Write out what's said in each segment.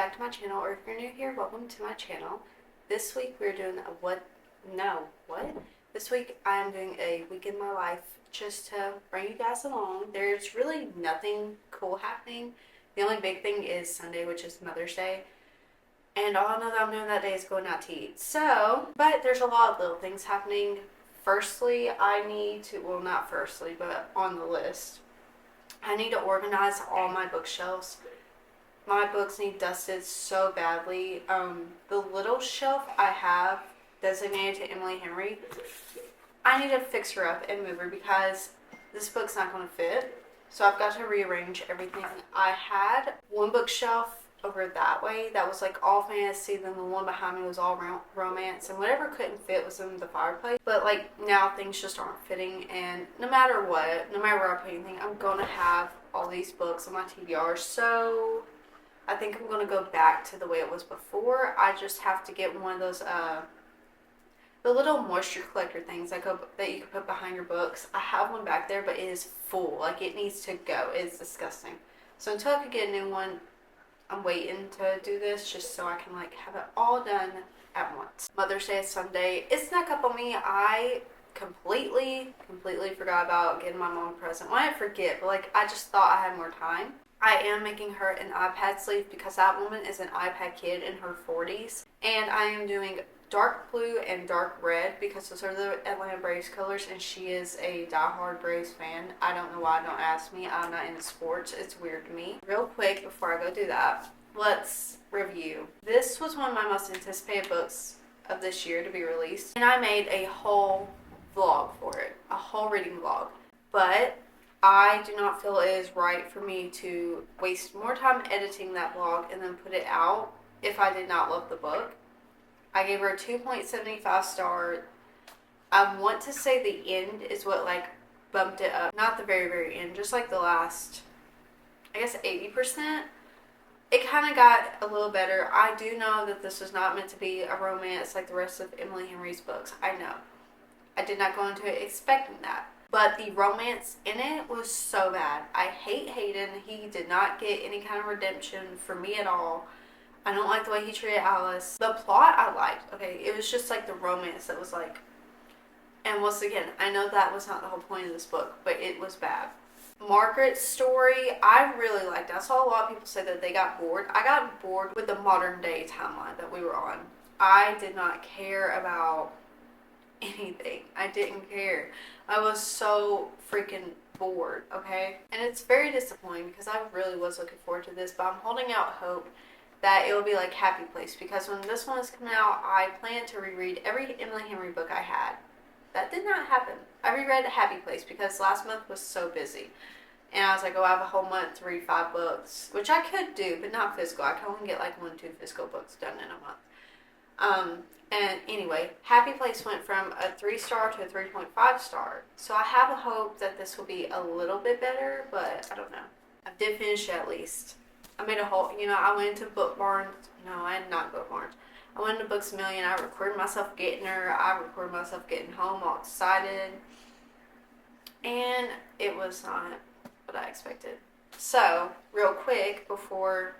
back to my channel, or if you're new here, welcome to my channel. This week we're doing a what? This week I am doing a week in my life just to bring you guys along. There's really nothing cool happening. The only big thing is Sunday, which is Mother's Day. And all I know that I'm doing that day is going out to eat. So, but there's a lot of little things happening. Firstly, I need to, well, not firstly, but on the list, I need to organize all my bookshelves. My books need dusted so badly. The little shelf I have designated to Emily Henry, I need to fix her up and move her because this book's not going to fit. So I've got to rearrange everything. I had one bookshelf over that way that was like all fantasy, then the one behind me was all romance, and whatever couldn't fit was in the fireplace. But like now things just aren't fitting, and no matter what, no matter where I put anything, I'm going to have all these books on my TBR. So I think I'm going to go back to the way it was before. I just have to get one of those the little moisture collector things that you can put behind your books. I have one back there, but it is full. Like, it needs to go. It's disgusting. So until I could get a new one, I'm waiting to do this just so I can like have it all done at once. Mother's Day is Sunday. It snuck up on me. I completely forgot about getting my mom a present. Well, I didn't forget, but like I just thought I had more time. I am making her an iPad sleeve because that woman is an iPad kid in her 40s. And I am doing dark blue and dark red because those are the Atlanta Braves colors, and she is a diehard Braves fan. I don't know why, don't ask me. I'm not into sports. It's weird to me. Real quick before I go do that, let's review. This was one of my most anticipated books of this year to be released, and I made a whole vlog for it, a whole reading vlog. But I do not feel it is right for me to waste more time editing that vlog and then put it out if I did not love the book. I gave her a 2.75 star. I want to say the end is what like bumped it up. Not the very end, just like the last, I guess 80%. It kind of got a little better. I do know that this was not meant to be a romance like the rest of Emily Henry's books. I know. I did not go into it expecting that. But the romance in it was so bad. I hate Hayden. He did not get any kind of redemption for me at all. I don't like the way he treated Alice. The plot I liked. Okay, it was just like the romance that was like... And once again, I know that was not the whole point of this book, but it was bad. Margaret's story, I really liked it. I saw a lot of people say that they got bored. I got bored with the modern day timeline that we were on. I did not care about anything. I didn't care. I was so freaking bored, okay? And it's very disappointing because I really was looking forward to this, but I'm holding out hope that it will be like Happy Place, because when this one is coming out, I plan to reread every Emily Henry book I had. That did not happen. I reread Happy Place because last month was so busy. And I was like, oh, I have a whole month to read 5 books, which I could do, but not physical. I can only get like 1 or 2 physical books done in a month. And anyway, Happy Place went from a 3-star to a 3.5 star. So I have a hope that this will be a little bit better, but I don't know. I did finish it at least. I made a whole, I went into Book Barnes. No, I did not Book Barnes. I went into Books A Million. I recorded myself getting her. I recorded myself getting home all excited. And it was not what I expected. So, real quick, before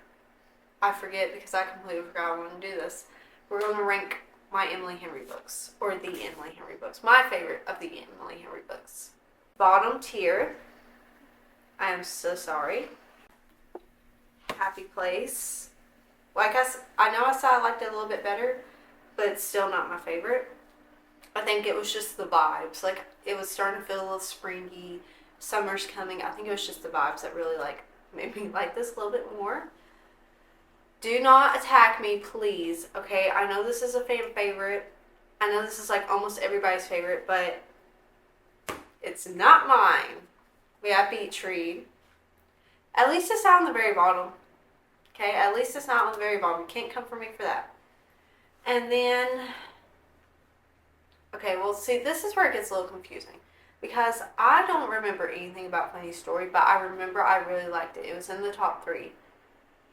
I forget, because I completely forgot I wanted to do this, we're going to rank my Emily Henry books, or the Emily Henry books. My favorite of the Emily Henry books. Bottom tier, I am so sorry. Happy Place. Well, I know I said I liked it a little bit better, but it's still not my favorite. I think it was just the vibes. Like, it was starting to feel a little springy. Summer's coming. I think it was just the vibes that really like made me like this a little bit more. Do not attack me, please. Okay, I know this is a fan favorite. I know this is like almost everybody's favorite, but it's not mine. We have Beach Tree. At least it's not on the very bottom. Okay, at least it's not on the very bottom. You can't come for me for that. And then, okay, well, see, this is where it gets a little confusing. Because I don't remember anything about Fanny's story, but I remember I really liked it. It was in the top 3.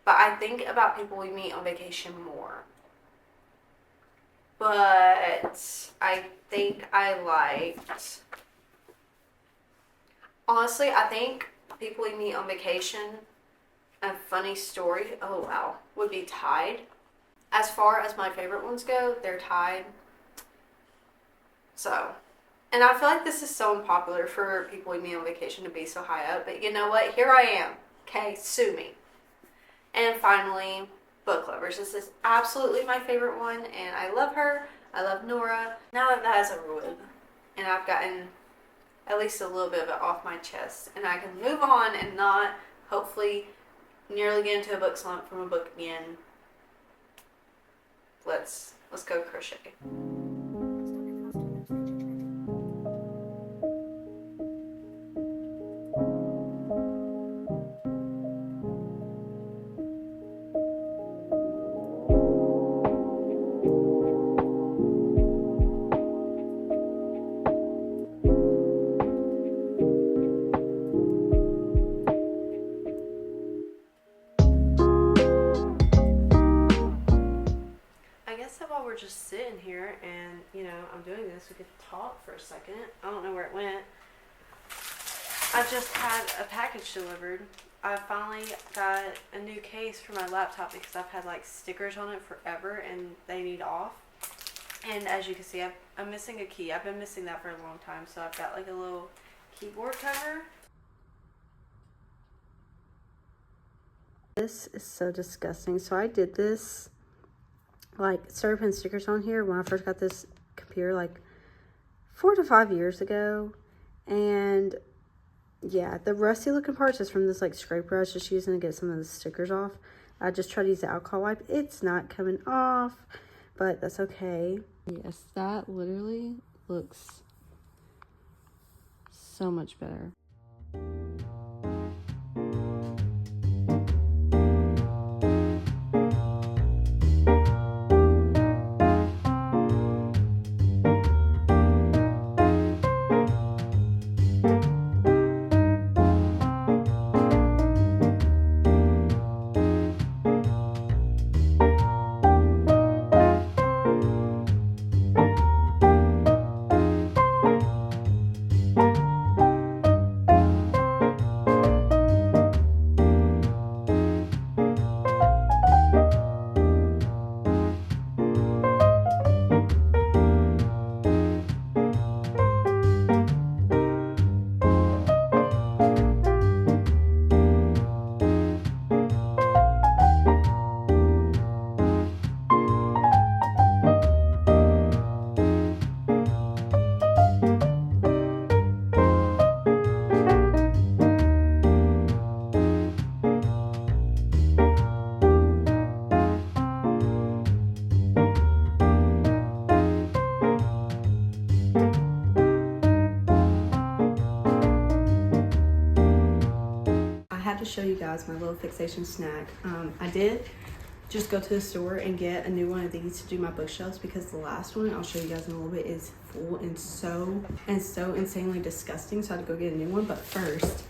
But I think about People We Meet on Vacation more. But I think I liked... Honestly, I think People We Meet on Vacation A funny story, oh wow, would be tied. As far as my favorite ones go, they're tied. So, and I feel like this is so unpopular for people with me on vacation to be so high up, but you know what? Here I am. Okay, sue me. And finally, book lovers. This is absolutely my favorite one, and I love her. I love Nora. Now that that is over with, and I've gotten at least a little bit of it off my chest, and I can move on and not, hopefully, nearly get into a book slump from a book again. Let's go crochet. While we're just sitting here and, you know, I'm doing this, we could talk for a second. I don't know where it went. I just had a package delivered. I finally got a new case for my laptop because I've had like stickers on it forever and they need off. And as you can see, I'm missing a key. I've been missing that for a long time, so I've got like a little keyboard cover. This is so disgusting. So I did this, like, started putting stickers on here when I first got this computer like 4 to 5 years ago. And yeah, the rusty looking parts is from this like scraper I was just using to get some of the stickers off. I just tried to use the alcohol wipe. It's not coming off, but that's okay. Yes, that literally looks so much better. Show you guys my little fixation snack. I did just go to the store and get a new one of these to do my bookshelves because the last one I'll show you guys in a little bit is full and so insanely disgusting, so I had to go get a new one. But first,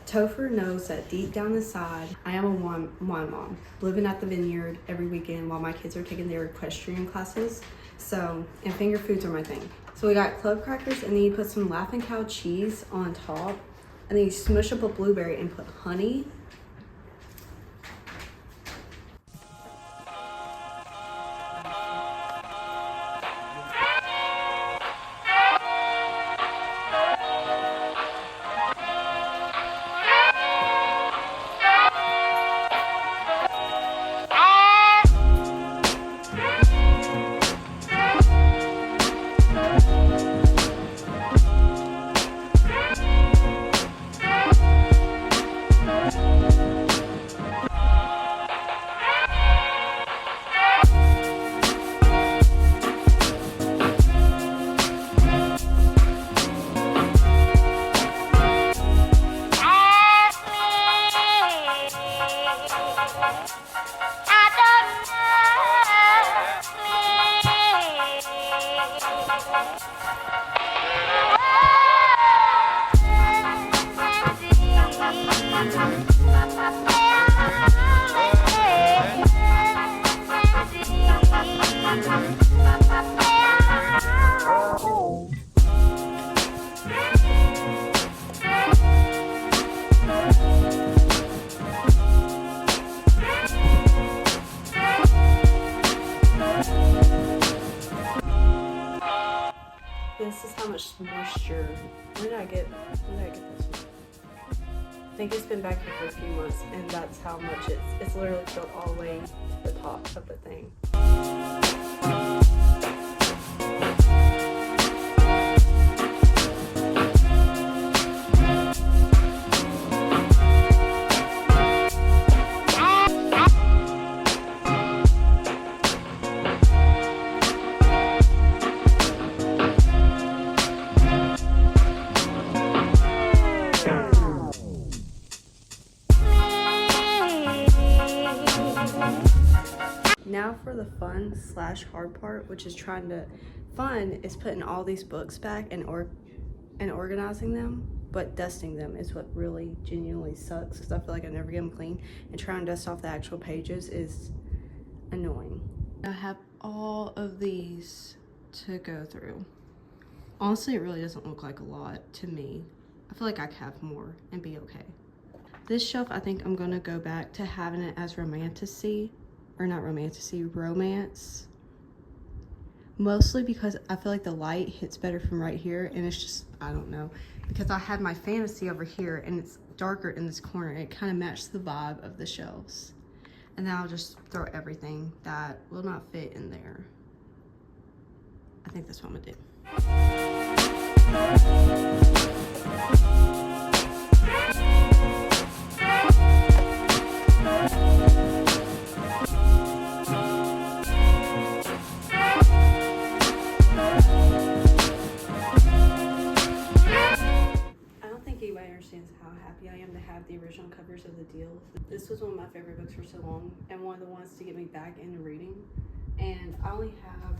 Topher knows that deep down inside I am a wine mom living at the vineyard every weekend while my kids are taking their equestrian classes. So, and finger foods are my thing. So we got club crackers, and then you put some Laughing Cow cheese on top. And then you smush up a blueberry and put honey. This is how much moisture. When did I get this one? I think it's been back here for a few months, and that's how much it's literally filled all the way to the top of the thing. Now for the fun / hard part, which is fun is putting all these books back and organizing them, but dusting them is what really genuinely sucks because I feel like I never get them clean, and trying to dust off the actual pages is annoying. I have all of these to go through. Honestly, it really doesn't look like a lot to me. I feel like I could have more and be okay. This shelf, I think I'm gonna go back to having it as romantasy. Or not romantasy, romance. Mostly because I feel like the light hits better from right here, and it's just, I don't know. Because I had my fantasy over here and it's darker in this corner, and it kind of matched the vibe of the shelves. And then I'll just throw everything that will not fit in there. I think that's what I'm gonna do. Understands how happy I am to have the original covers of the deal. This was one of my favorite books for so long, and one of the ones to get me back into reading. And I only have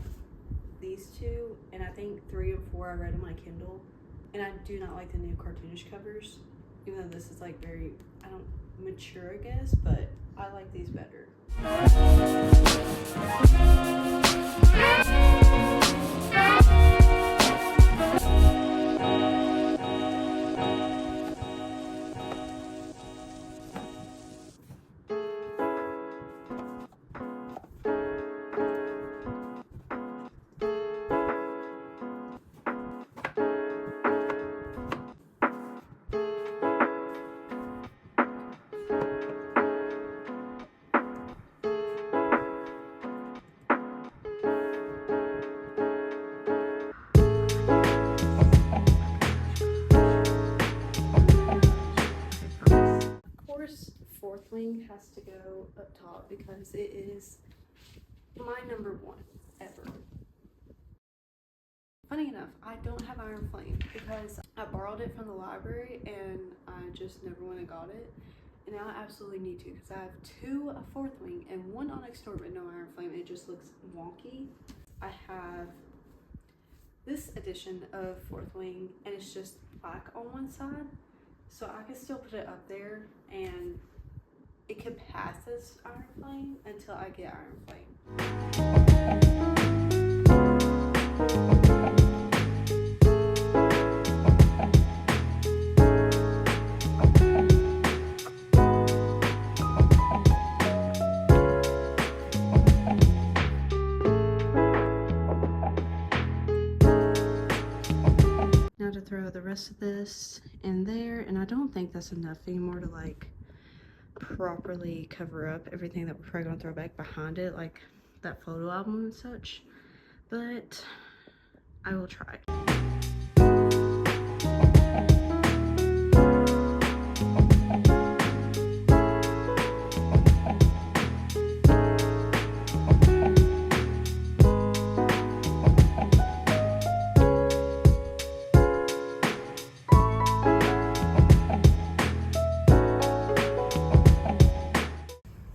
these two, and I think 3 and 4 I read on my Kindle. And I do not like the new cartoonish covers, even though this is like very, I don't, mature I guess, but I like these better. Fourth wing has to go up top because it is my #1 ever. Funny enough, I don't have Iron Flame because I borrowed it from the library and I just never went and got it. And now I absolutely need to because I have 2 Fourth Wing and 1 Onyx Door but no Iron Flame. It just looks wonky. I have this edition of Fourth Wing and it's just black on one side. So I can still put it up there and it could pass as Iron Flame until I get Iron Flame. Now to throw the rest of this in there, and I don't think that's enough anymore to like properly cover up everything that we're probably gonna throw back behind it, like that photo album and such, but I will try.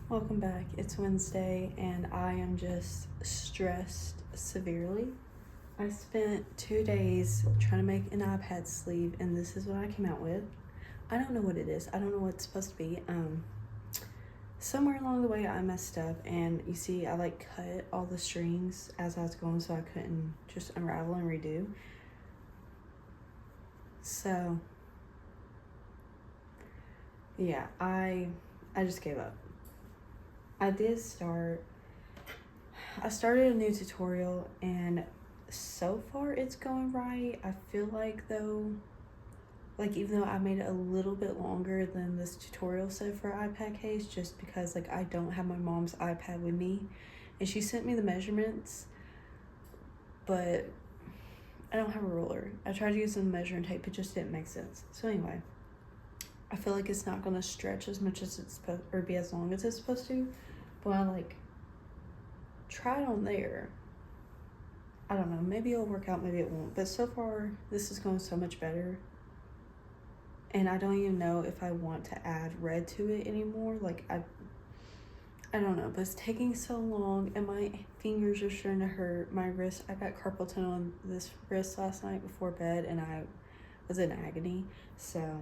Welcome back. It's Wednesday and I am just stressed severely. I spent 2 days trying to make an iPad sleeve and this is what I came out with. I don't know what it is. I don't know what it's supposed to be. Somewhere along the way I messed up and you see I like cut all the strings as I was going so I couldn't just unravel and redo. So yeah, I just gave up. I started a new tutorial and so far it's going right. I feel like though, like even though I made it a little bit longer than this tutorial said for iPad case, just because like I don't have my mom's iPad with me, and she sent me the measurements, but I don't have a ruler. I tried to use some measuring tape, it just didn't make sense. So anyway, I feel like it's not gonna stretch as much as it's supposed, or be as long as it's supposed to, but I like try it on there. I don't know, maybe it'll work out, maybe it won't, but so far this is going so much better. And I don't even know if I want to add red to it anymore. Like I don't know, but it's taking so long and my fingers are starting to hurt. My wrist, I got carpal tunnel on this wrist last night before bed and I was in agony. So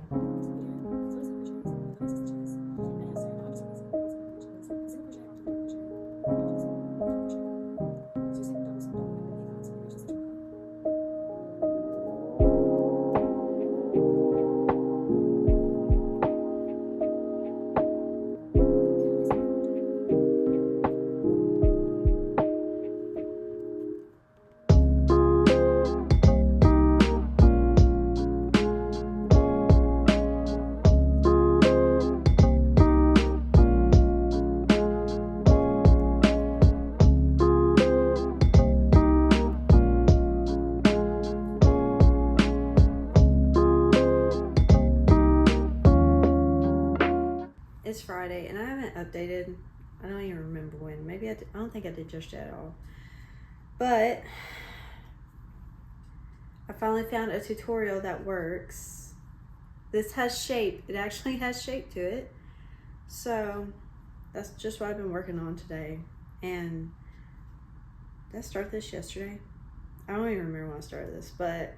it's Friday and I haven't updated. I don't even remember when. Maybe I don't think I did just yet at all. But I finally found a tutorial that works. This has shape. It actually has shape to it. So that's just what I've been working on today. And did I start this yesterday? I don't even remember when I started this, but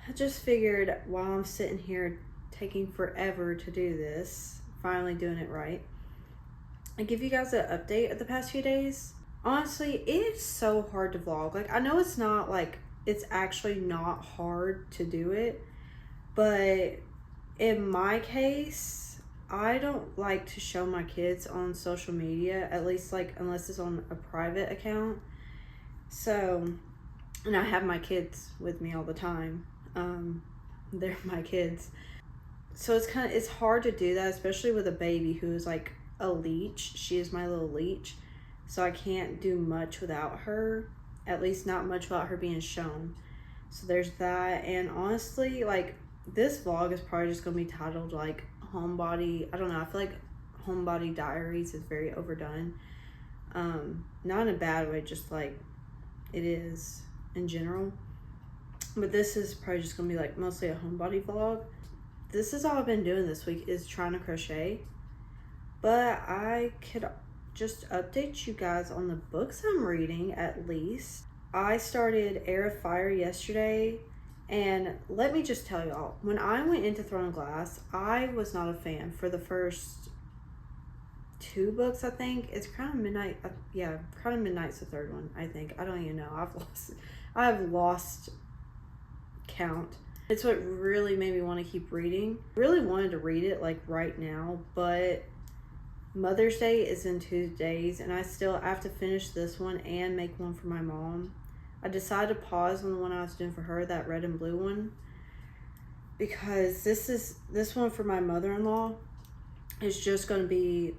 I just figured while I'm sitting here taking forever to do this, finally doing it right, I give you guys an update of the past few days. Honestly, it's so hard to vlog. Like, I know it's not like, it's actually not hard to do it, but in my case, I don't like to show my kids on social media, at least like unless it's on a private account. So, and I have my kids with me all the time. They're my kids. So it's hard to do that, especially with a baby who is like a leech. She is my little leech. So I can't do much without her, at least not much without her being shown. So there's that. And honestly, like this vlog is probably just gonna be titled like homebody. I don't know, I feel like homebody diaries is very overdone. Not in a bad way, just like it is in general. But this is probably just gonna be like mostly a homebody vlog. This is all I've been doing this week is trying to crochet. But I could just update you guys on the books I'm reading at least. I started Air of Fire yesterday, and let me just tell y'all, when I went into Throne of Glass, I was not a fan for the first 2 books, I think. It's Crown of Midnight. Yeah, Crown of Midnight's the 3rd one, I think. I don't even know. I've lost count. It's what really made me want to keep reading. I really wanted to read it like right now, but Mother's Day is in 2 days and I still have to finish this one and make one for my mom. I decided to pause on the one I was doing for her, that red and blue one, because this one for my mother-in-law is just going to be,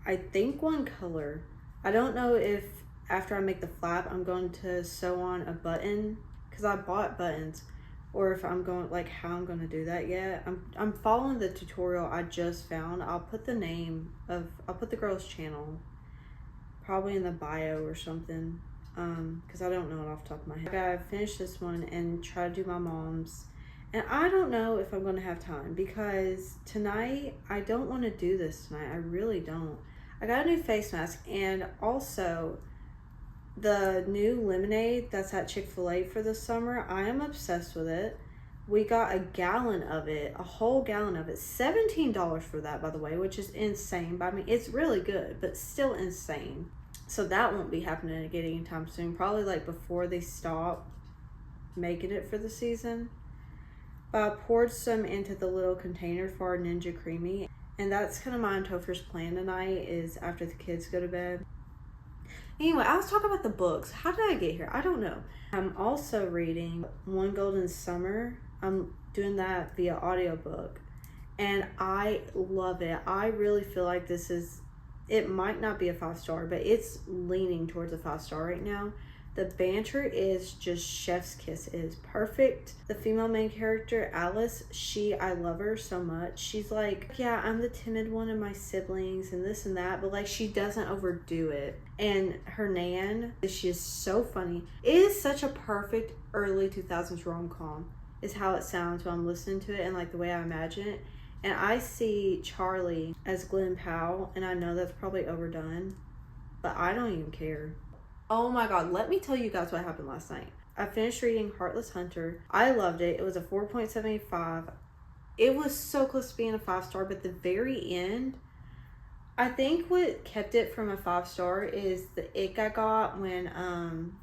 I think, one color. I don't know if after I make the flap I'm going to sew on a button, because I bought buttons, or if I'm going, like how I'm going to do that yet. I'm following the tutorial I just found. I'll put the girl's channel probably in the bio or something, because I don't know it off the top of my head. I gotta finish this one and try to do my mom's, and I don't know if I'm going to have time, because tonight I don't want to do this tonight. I really don't. I got a new face mask, and also the new lemonade that's at Chick-fil-A for the summer. I am obsessed with it. We got a gallon of it, a whole gallon of it. $17 for that, by the way, which is insane. But I mean, it's really good, but still insane. So that won't be happening again anytime soon. Probably like before they stop making it for the season. But I poured some into the little container for our Ninja Creamy. And that's kind of my and Topher's plan tonight, is after the kids go to bed. Anyway, I was talking about the books. How did I get here? I don't know. I'm also reading One Golden Summer. I'm doing that via audiobook. And I love it. I really feel like this is, it might not be a 5-star, but it's leaning towards a 5-star right now. The banter is just chef's kiss. It is perfect. The female main character, Alice, I love her so much. She's like, yeah, I'm the timid one of my siblings and this and that, but like she doesn't overdo it. And her Nan, she is so funny. It is such a perfect early 2000s rom-com is how it sounds when I'm listening to it and like the way I imagine it. And I see Charlie as Glenn Powell, and I know that's probably overdone, but I don't even care. Oh my God, let me tell you guys what happened last night. I finished reading Heartless Hunter. I loved it. It was a 4.75. It was so close to being a 5-star, but the very end, I think what kept it from a 5-star is the ick I got when,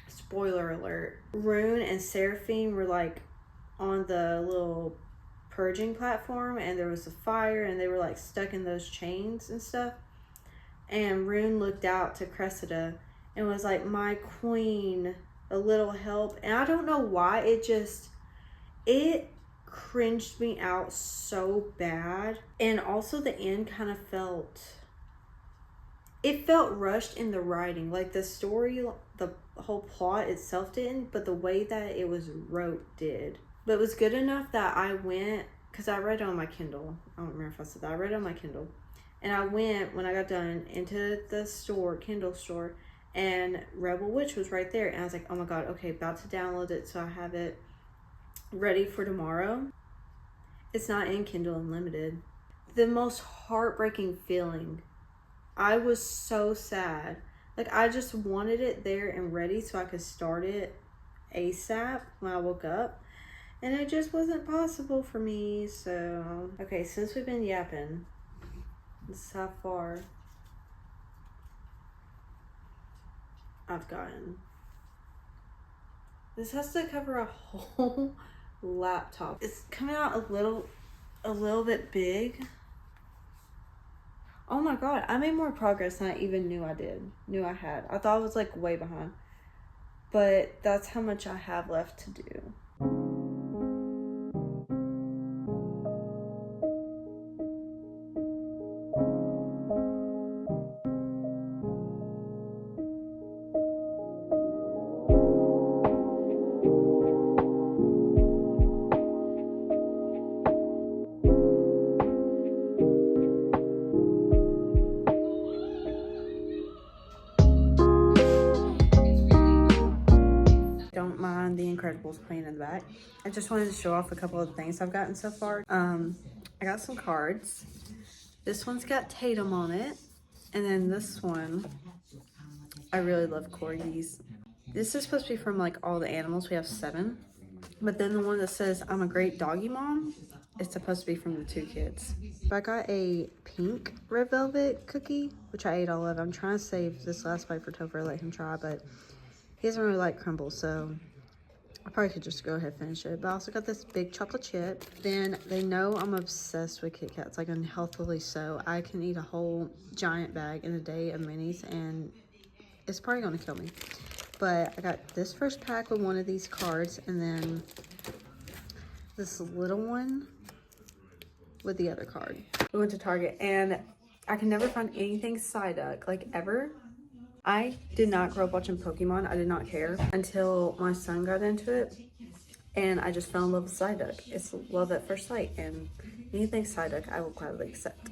spoiler alert, Rune and Seraphine were like on the little purging platform and there was a fire and they were like stuck in those chains and stuff. And Rune looked out to Cressida and was like, my queen, a little help. And I don't know why, it cringed me out so bad. And also the end kind of felt rushed in the writing. Like the story, the whole plot itself didn't, but the way that it was wrote did. But it was good enough that I went, because I read it on my Kindle. I don't remember if I said that. I read it on my Kindle. And I went, when I got done, into the store, Kindle store, and Rebel Witch was right there. And I was like, oh my God, okay, about to download it so I have it ready for tomorrow. It's not in Kindle Unlimited. The most heartbreaking feeling. I was so sad. Like, I just wanted it there and ready so I could start it ASAP when I woke up. And it just wasn't possible for me, so... Okay, since we've been yapping, this is how far I've gotten. This has to cover a whole laptop. It's coming out a little bit big. Oh my God, I made more progress than I even knew I had. I thought I was like way behind. But that's how much I have left to do. Don't mind the Incredibles playing in the back. I just wanted to show off a couple of things I've gotten so far. I got some cards. This one's got Tatum on it. And then this one, I really love corgis. This is supposed to be from like all the animals. We have 7. But then the one that says, I'm a great doggy mom, it's supposed to be from the 2 kids. I got a pink red velvet cookie, which I ate all of. I'm trying to save this last bite for Topher, let him try, but he doesn't really like crumble, so I probably could just go ahead and finish it. But I also got this big chocolate chip. Then they know I'm obsessed with Kit Kats, like unhealthily so. I can eat a whole giant bag in a day of minis, and it's probably gonna kill me. But I got this first pack with one of these cards, and then this little one with the other card. We went to Target, and I can never find anything Psyduck, like ever. I did not grow up watching Pokemon. I did not care until my son got into it, and I just fell in love with Psyduck. It's love at first sight, and anything Psyduck I will gladly accept.